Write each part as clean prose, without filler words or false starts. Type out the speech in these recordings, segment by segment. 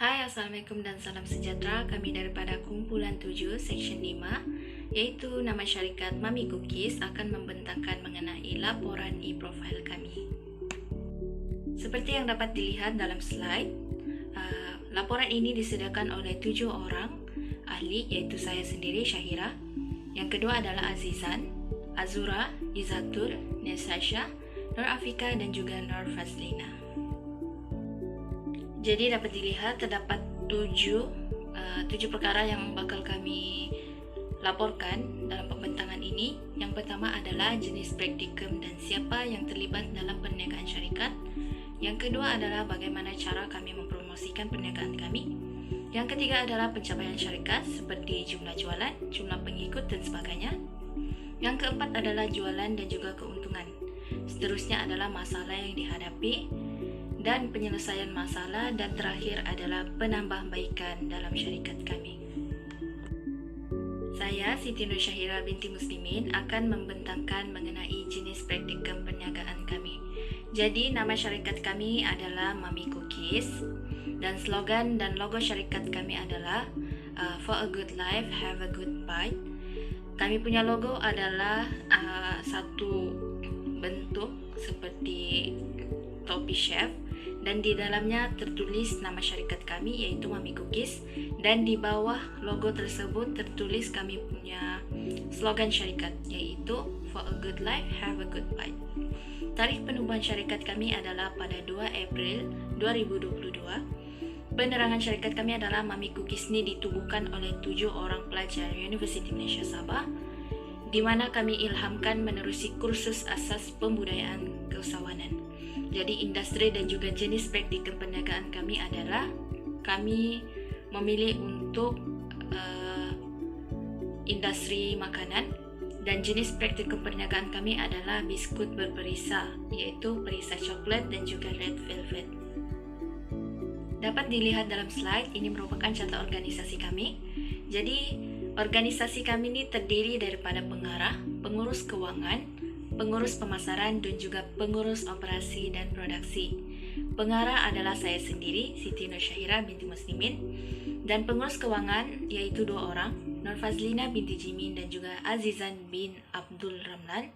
Hai, Assalamualaikum dan salam sejahtera. Kami daripada kumpulan 7, Section 5, yaitu nama syarikat Mami Cookies akan membentangkan mengenai laporan e-profile kami. Seperti yang dapat dilihat dalam slide, laporan ini disediakan oleh 7 orang ahli, yaitu saya sendiri, Syahira. Yang kedua adalah Azizan, Azura, Izatur, Nesasha, Nur Afika, dan juga Nur Fazlina. Jadi dapat dilihat terdapat 7 perkara yang bakal kami laporkan dalam pembentangan ini. Yang pertama adalah jenis praktikum dan siapa yang terlibat dalam perniagaan syarikat. Yang kedua adalah bagaimana cara kami mempromosikan perniagaan kami. Yang ketiga adalah pencapaian syarikat seperti jumlah jualan, jumlah pengikut dan sebagainya. Yang keempat adalah jualan dan juga keuntungan. Seterusnya adalah masalah yang dihadapi dan penyelesaian masalah, dan terakhir adalah penambahbaikan dalam syarikat kami. Saya, Siti Nur Syahira binti Muslimin, akan membentangkan mengenai jenis praktikum perniagaan kami. Jadi, nama syarikat kami adalah Mami Cookies, dan slogan dan logo syarikat kami adalah For a good life, have a good bite. Kami punya logo adalah satu bentuk seperti topi chef, dan di dalamnya tertulis nama syarikat kami, yaitu Mami Cookies, dan di bawah logo tersebut tertulis kami punya slogan syarikat, yaitu For a good life, have a good bite. Tarikh penubuhan syarikat kami adalah pada 2 April 2022. Penerangan syarikat kami adalah Mami Cookies ini ditubuhkan oleh 7 orang pelajar Universiti Malaysia Sabah, di mana kami ilhamkan menerusi kursus asas pembudayaan keusahawanan. Jadi industri dan juga jenis praktikum perniagaan kami adalah kami memilih untuk industri makanan, dan jenis praktikum perniagaan kami adalah biskut berperisa, yaitu perisa coklat dan juga red velvet. Dapat dilihat dalam slide, ini merupakan contoh organisasi kami. Jadi organisasi kami ini terdiri daripada pengarah, pengurus keuangan, pengurus pemasaran, dan juga pengurus operasi dan produksi. Pengarah adalah saya sendiri, Siti Nur Syahira binti Muslimin, dan pengurus keuangan yaitu 2 orang, Nur Fazlina binti Jimin dan juga Azizan bin Abdul Ramlan.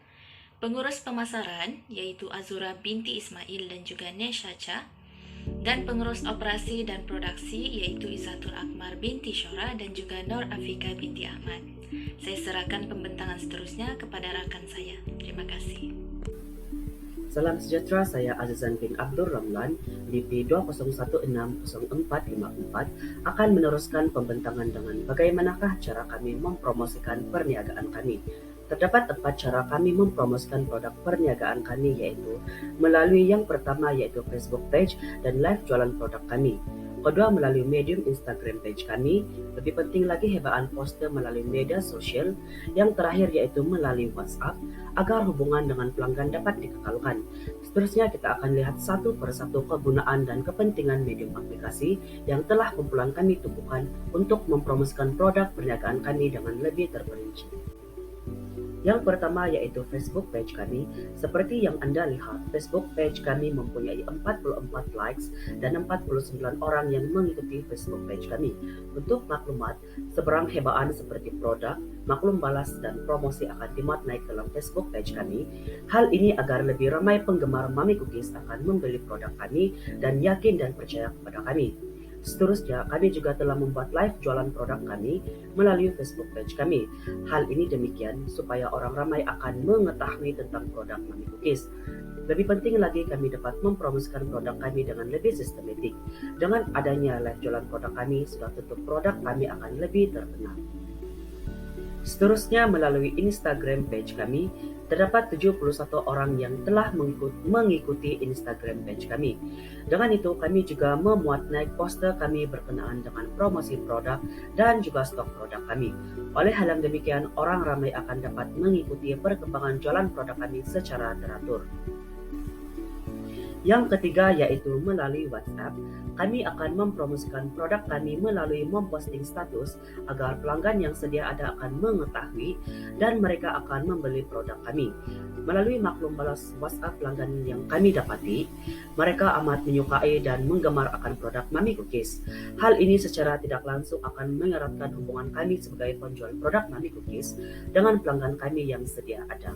Pengurus pemasaran yaitu Azura binti Ismail dan juga Neshacha, dan pengurus operasi dan produksi yaitu Izatul Akmar binti Syora dan juga Nur Afika binti Ahmad. Saya serahkan pembentangan seterusnya kepada rakan saya. Terima kasih. Salam sejahtera, saya Azizan bin Abdul Ramlan, BP 201604454, akan meneruskan pembentangan dengan bagaimanakah cara kami mempromosikan perniagaan kami. Terdapat 4 cara kami mempromosikan produk perniagaan kami, yaitu melalui yang pertama yaitu Facebook page dan live jualan produk kami. Kedua, melalui medium Instagram page kami. Lebih penting lagi, hebaan poster melalui media sosial. Yang terakhir yaitu melalui WhatsApp, agar hubungan dengan pelanggan dapat dikekalkan. Seterusnya kita akan lihat satu persatu kegunaan dan kepentingan medium aplikasi yang telah kumpulan kami tumbuhkan untuk mempromosikan produk perniagaan kami dengan lebih terperinci. Yang pertama yaitu Facebook page kami. Seperti yang Anda lihat, Facebook page kami mempunyai 44 likes dan 49 orang yang mengikuti Facebook page kami. Untuk maklumat, seberang hebaan seperti produk, maklum balas, dan promosi akan dimuat naik dalam Facebook page kami. Hal ini agar lebih ramai penggemar Mami Cookies akan membeli produk kami dan yakin dan percaya kepada kami. Seterusnya, kami juga telah membuat live jualan produk kami melalui Facebook page kami. Hal ini demikian supaya orang ramai akan mengetahui tentang produk Mami Cookies. Lebih penting lagi, kami dapat mempromosikan produk kami dengan lebih sistematik. Dengan adanya live jualan produk kami, sudah tentu produk kami akan lebih terkenal. Seterusnya, melalui Instagram page kami, terdapat 71 orang yang telah mengikuti Instagram page kami. Dengan itu, kami juga memuat naik poster kami berkenaan dengan promosi produk dan juga stok produk kami. Oleh hal yang demikian, orang ramai akan dapat mengikuti perkembangan jualan produk kami secara teratur. Yang ketiga yaitu melalui WhatsApp. Kami akan mempromosikan produk kami melalui memposting status agar pelanggan yang sedia ada akan mengetahui dan mereka akan membeli produk kami. Melalui maklum balas WhatsApp pelanggan yang kami dapati, mereka amat menyukai dan menggemar akan produk Mami Cookies. Hal ini secara tidak langsung akan mengeratkan hubungan kami sebagai penjual produk Mami Cookies dengan pelanggan kami yang sedia ada.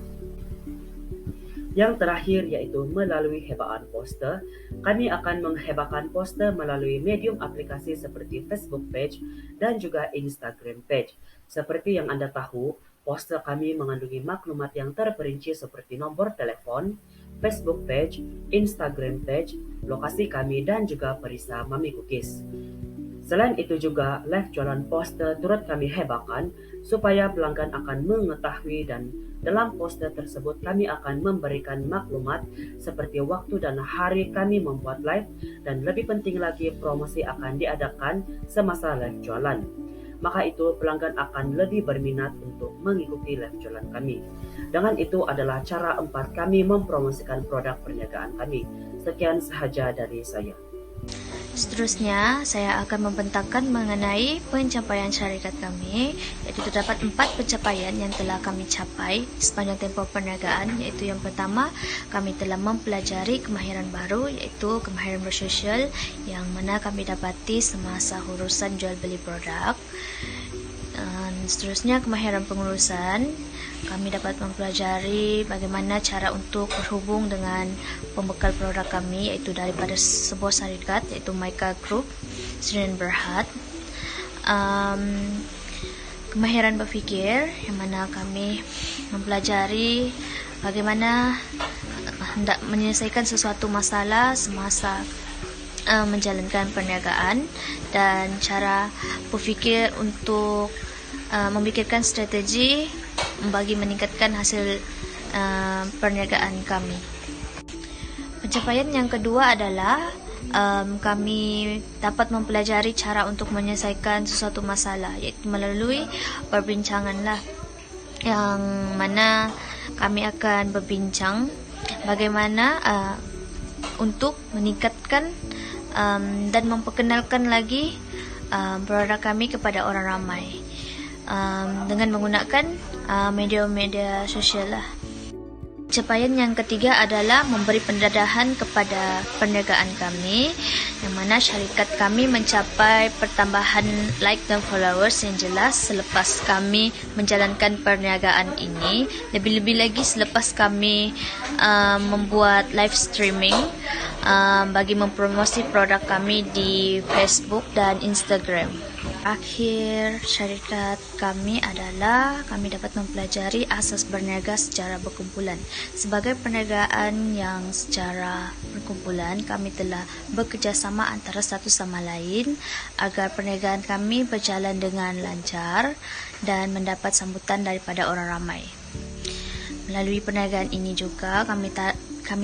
Yang terakhir yaitu melalui hebaan poster. Kami akan menghebakan poster melalui medium aplikasi seperti Facebook page dan juga Instagram page. Seperti yang Anda tahu, poster kami mengandungi maklumat yang terperinci seperti nomor telepon, Facebook page, Instagram page, lokasi kami dan juga perisa Mami Cookies. Selain itu juga, live jualan poster turut kami hebakan supaya pelanggan akan mengetahui dan dalam poster tersebut kami akan memberikan maklumat seperti waktu dan hari kami membuat live dan lebih penting lagi promosi akan diadakan semasa live jualan. Maka itu pelanggan akan lebih berminat untuk mengikuti live jualan kami. Dengan itu adalah cara 4 kami mempromosikan produk perniagaan kami. Sekian sahaja dari saya. Seterusnya, saya akan membentangkan mengenai pencapaian syarikat kami, yaitu terdapat 4 pencapaian yang telah kami capai sepanjang tempoh perniagaan, yaitu yang pertama, kami telah mempelajari kemahiran baru, yaitu kemahiran bersosial, yang mana kami dapati semasa urusan jual beli produk. Seterusnya, kemahiran pengurusan. Kami dapat mempelajari bagaimana cara untuk berhubung dengan pembekal produk kami, yaitu daripada sebuah syarikat, yaitu Maika Group, Sdn Berhad. Kemahiran berfikir, yang mana kami mempelajari bagaimana hendak menyelesaikan sesuatu masalah semasa menjalankan perniagaan, dan cara berfikir untuk memikirkan strategi bagi meningkatkan hasil perniagaan kami. Pencapaian yang kedua adalah kami dapat mempelajari cara untuk menyelesaikan sesuatu masalah, yaitu melalui perbincangan lah, yang mana kami akan berbincang bagaimana untuk meningkatkan dan memperkenalkan lagi produk kami kepada orang ramai dengan menggunakan media-media sosial lah. Pencapaian yang ketiga adalah memberi pendadahan kepada perniagaan kami, yang mana syarikat kami mencapai pertambahan like dan followers yang jelas selepas kami menjalankan perniagaan ini. Lebih-lebih lagi selepas kami membuat live streaming bagi mempromosi produk kami di Facebook dan Instagram. Akhir syarikat kami adalah kami dapat mempelajari asas berniaga secara berkumpulan. Sebagai perniagaan yang secara berkumpulan, kami telah bekerjasama antara satu sama lain agar perniagaan kami berjalan dengan lancar dan mendapat sambutan daripada orang ramai. Melalui perniagaan ini juga kami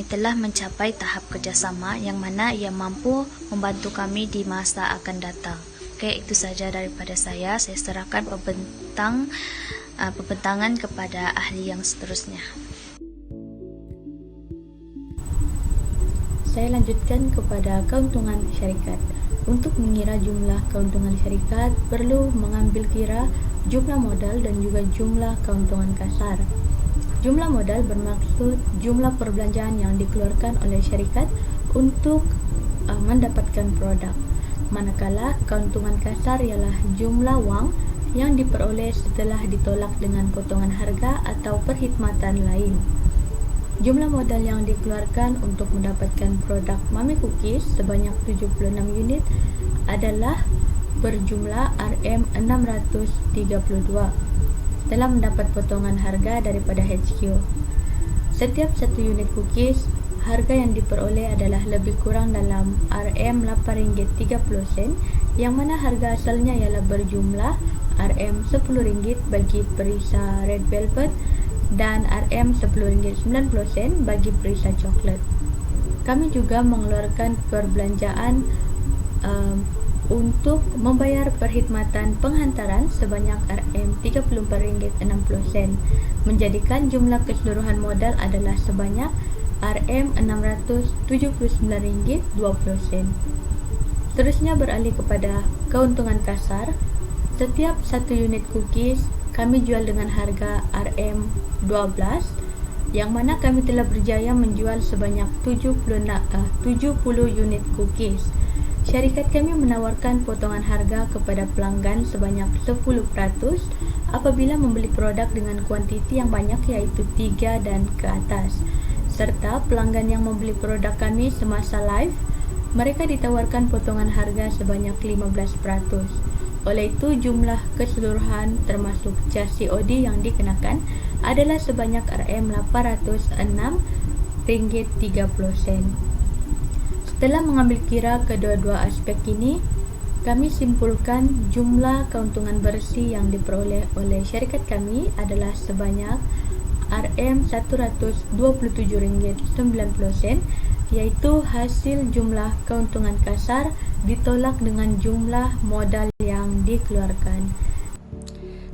telah mencapai tahap kerjasama yang mana ia mampu membantu kami di masa akan datang. Oke, itu saja daripada saya. Saya serahkan pembentangan kepada ahli yang seterusnya. Saya lanjutkan kepada keuntungan syarikat. Untuk mengira jumlah keuntungan syarikat, perlu mengambil kira jumlah modal dan juga jumlah keuntungan kasar. Jumlah modal bermaksud jumlah perbelanjaan yang dikeluarkan oleh syarikat untuk mendapatkan produk. Manakala keuntungan kasar ialah jumlah wang yang diperoleh setelah ditolak dengan potongan harga atau perkhidmatan lain. Jumlah modal yang dikeluarkan untuk mendapatkan produk Mami Cookies sebanyak 76 unit adalah berjumlah Rm632 setelah mendapat potongan harga daripada HQ. Setiap satu unit cookies, harga yang diperoleh adalah lebih kurang dalam Rm8.30, yang mana harga asalnya ialah berjumlah Rm10 bagi perisa Red Velvet dan Rm10.90 bagi perisa coklat. Kami juga mengeluarkan perbelanjaan untuk membayar perkhidmatan penghantaran sebanyak Rm34.60, menjadikan jumlah keseluruhan modal adalah sebanyak Rm679.20. Seterusnya beralih kepada keuntungan kasar. Setiap satu unit cookies kami jual dengan harga Rm12 yang mana kami telah berjaya menjual sebanyak 70 unit cookies. Syarikat kami menawarkan potongan harga kepada pelanggan sebanyak 10% apabila membeli produk dengan kuantiti yang banyak, yaitu 3 dan ke atas. Serta pelanggan yang membeli produk kami semasa live, mereka ditawarkan potongan harga sebanyak 15%. Oleh itu, jumlah keseluruhan termasuk jas COD yang dikenakan adalah sebanyak Rp806.30. Setelah mengambil kira kedua-dua aspek ini, kami simpulkan jumlah keuntungan bersih yang diperoleh oleh syarikat kami adalah sebanyak Rp127.90, yaitu hasil jumlah keuntungan kasar ditolak dengan jumlah modal yang dikeluarkan.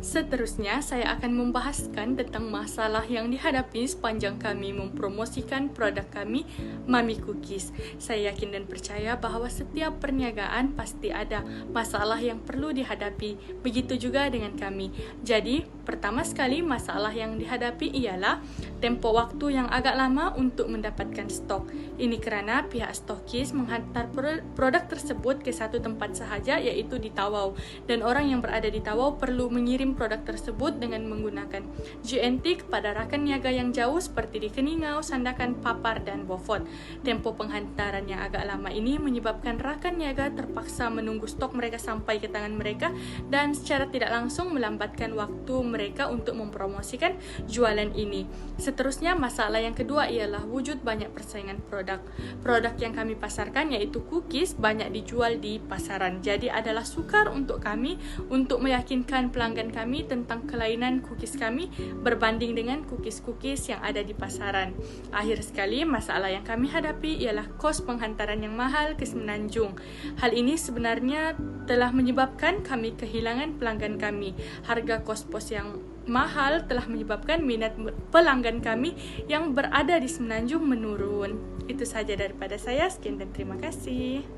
Seterusnya, saya akan membahaskan tentang masalah yang dihadapi sepanjang kami mempromosikan produk kami, Mami Cookies. Saya yakin dan percaya bahawa setiap perniagaan pasti ada masalah yang perlu dihadapi. Begitu juga dengan kami. Jadi, pertama sekali masalah yang dihadapi ialah tempoh waktu yang agak lama untuk mendapatkan stok. Ini kerana pihak stokis menghantar produk tersebut ke satu tempat sahaja, iaitu di Tawau, dan orang yang berada di Tawau perlu mengirim produk tersebut dengan menggunakan GNT kepada rakan niaga yang jauh seperti di Keningau, Sandakan, Papar dan Beaufort. Tempoh penghantaran yang agak lama ini menyebabkan rakan niaga terpaksa menunggu stok mereka sampai ke tangan mereka dan secara tidak langsung melambatkan waktu mereka untuk mempromosikan jualan ini. Seterusnya, masalah yang kedua ialah wujud banyak persaingan produk. Produk yang kami pasarkan, yaitu cookies, banyak dijual di pasaran. Jadi adalah sukar untuk kami untuk meyakinkan pelanggan kami tentang kelainan cookies kami berbanding dengan cookies-cookies yang ada di pasaran. Akhir sekali, masalah yang kami hadapi ialah kos penghantaran yang mahal ke Semenanjung. Hal ini sebenarnya telah menyebabkan kami kehilangan pelanggan kami. Harga kos pos yang mahal telah menyebabkan minat pelanggan kami yang berada di Semenanjung menurun. Itu saja daripada saya. Sekian dan terima kasih.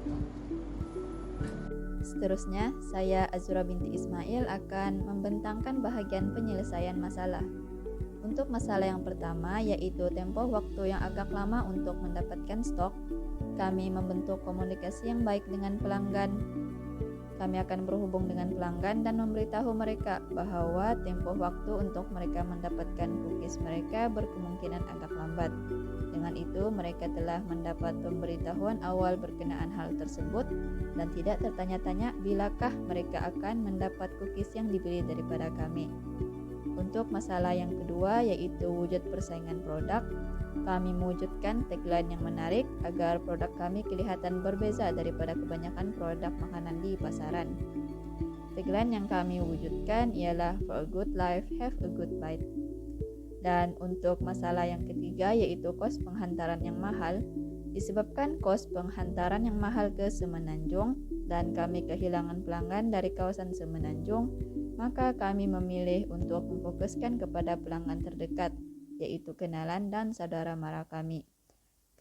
Seterusnya, saya Azura binti Ismail akan membentangkan bahagian penyelesaian masalah. Untuk masalah yang pertama, yaitu tempoh waktu yang agak lama untuk mendapatkan stok, kami membentuk komunikasi yang baik dengan pelanggan. Kami akan berhubung dengan pelanggan dan memberitahu mereka bahawa tempoh waktu untuk mereka mendapatkan cookies mereka berkemungkinan agak lambat. Dengan itu, mereka telah mendapat pemberitahuan awal berkenaan hal tersebut dan tidak tertanya-tanya bilakah mereka akan mendapat cookies yang dibeli daripada kami. Untuk masalah yang kedua, yaitu wujud persaingan produk, kami mewujudkan tagline yang menarik agar produk kami kelihatan berbeza daripada kebanyakan produk makanan di pasaran. Tagline yang kami wujudkan ialah For a good life, have a good bite. Dan untuk masalah yang ketiga, yaitu kos penghantaran yang mahal, disebabkan kos penghantaran yang mahal ke Semenanjung dan kami kehilangan pelanggan dari kawasan Semenanjung, maka kami memilih untuk memfokuskan kepada pelanggan terdekat, yaitu kenalan dan saudara mara kami.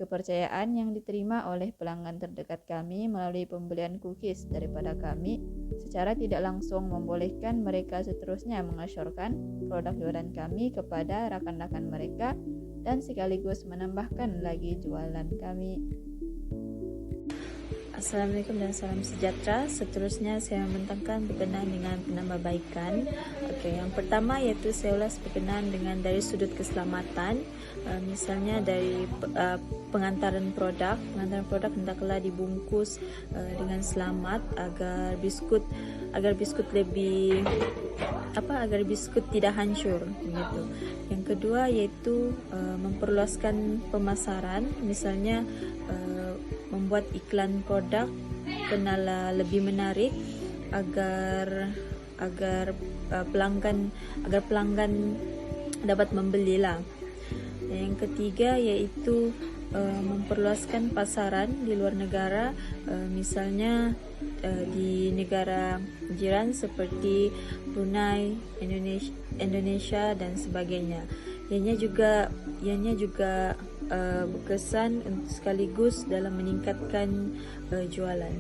Kepercayaan yang diterima oleh pelanggan terdekat kami melalui pembelian cookies daripada kami secara tidak langsung membolehkan mereka seterusnya mengesyorkan produk jualan kami kepada rakan-rakan mereka dan sekaligus menambahkan lagi jualan kami. Assalamualaikum dan salam sejahtera. Seterusnya saya membentangkan berkenaan dengan penambahbaikan. Yang pertama iaitu saya ulas berkenaan dengan dari sudut keselamatan. Misalnya dari pengantaran produk hendaklah dibungkus dengan selamat agar biskut lebih agar biskut tidak hancur begitu. Yang kedua yaitu memperluaskan pemasaran, misalnya membuat iklan produk kenalah lebih menarik agar pelanggan dapat membelilah. Yang ketiga yaitu memperluaskan pasaran di luar negara, misalnya di negara jiran seperti Brunei, Indonesia dan sebagainya. Ianya juga berkesan sekaligus dalam meningkatkan jualan.